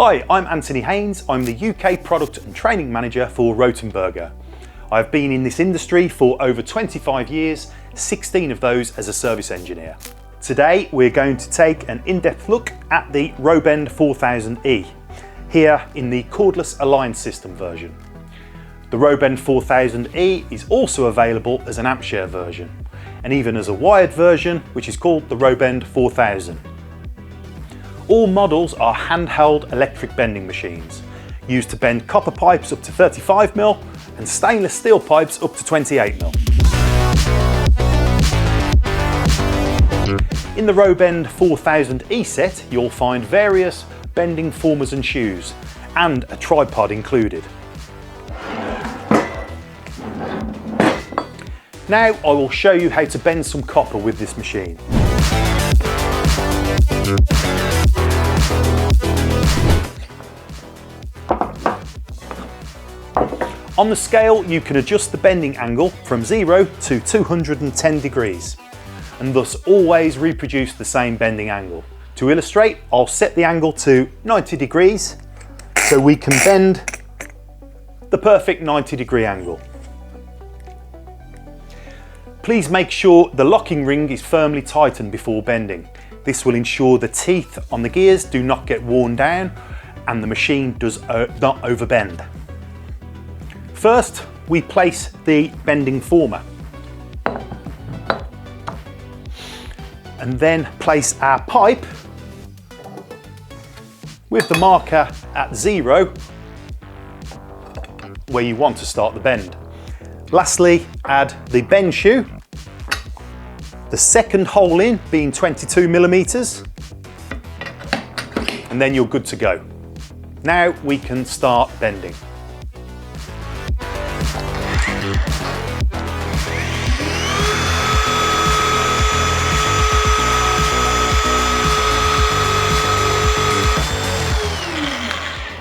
Hi, I'm Anthony Haynes. I'm the UK Product and Training Manager for ROTHENBERGER. I've been in this industry for over 25 years, 16 of those as a service engineer. Today we're going to take an in-depth look at the ROBEND 4000E, here in the cordless aligned system version. The ROBEND 4000E is also available as an amp share version, and even as a wired version, which is called the ROBEND 4000. All models are handheld electric bending machines, used to bend copper pipes up to 35mm and stainless steel pipes up to 28mm. In the ROBEND 4000E set, you'll find various bending formers and shoes, and a tripod included. Now I will show you how to bend some copper with this machine. On the scale, you can adjust the bending angle from 0 to 210 degrees, and thus always reproduce the same bending angle. To illustrate, I'll set the angle to 90 degrees so we can bend the perfect 90-degree angle. Please make sure the locking ring is firmly tightened before bending. This will ensure the teeth on the gears do not get worn down and the machine does not overbend. First, we place the bending former and then place our pipe with the marker at 0 where you want to start the bend. Lastly, add the bend shoe, the second hole in being 22mm, and then you're good to go. Now we can start bending.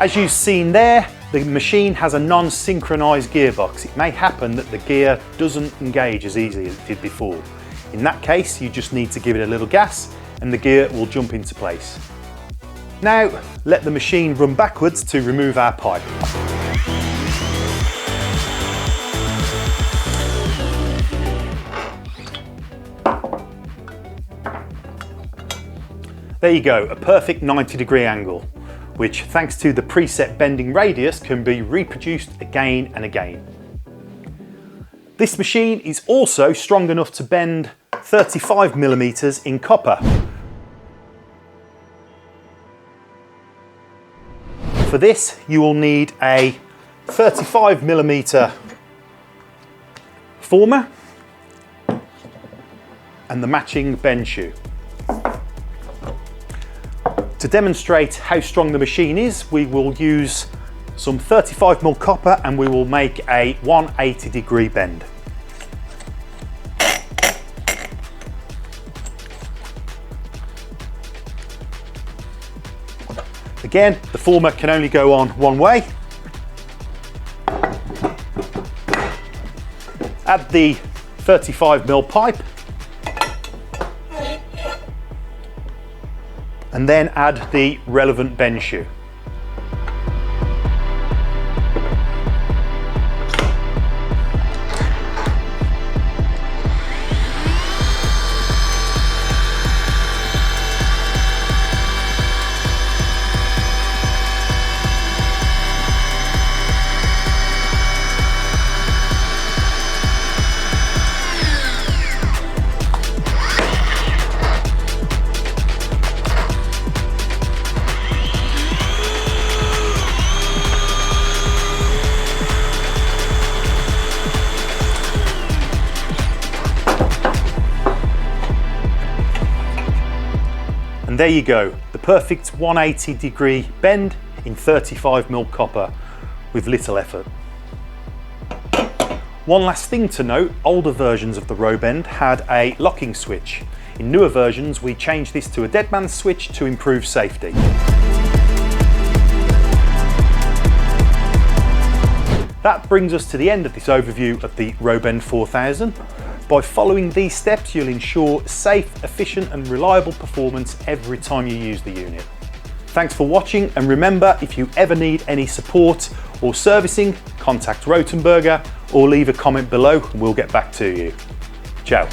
As you've seen there, the machine has a non-synchronized gearbox. It may happen that the gear doesn't engage as easily as it did before. In that case, you just need to give it a little gas and the gear will jump into place. Now, let the machine run backwards to remove our pipe. There you go, a perfect 90-degree angle, which thanks to the preset bending radius can be reproduced again and again. This machine is also strong enough to bend 35mm in copper. For this you will need a 35mm former and the matching bend shoe. To demonstrate how strong the machine is, we will use some 35mm copper and we will make a 180-degree bend. Again, the former can only go on one way. Add the 35mm pipe and then add the relevant bend shoe. And there you go, the perfect 180-degree bend in 35mm copper with little effort. One last thing to note, older versions of the ROBEND had a locking switch. In newer versions, we changed this to a dead man's switch to improve safety. That brings us to the end of this overview of the ROBEND 4000. By following these steps, you'll ensure safe, efficient and reliable performance every time you use the unit. Thanks for watching, and remember, if you ever need any support or servicing, contact ROTHENBERGER or leave a comment below and we'll get back to you. Ciao.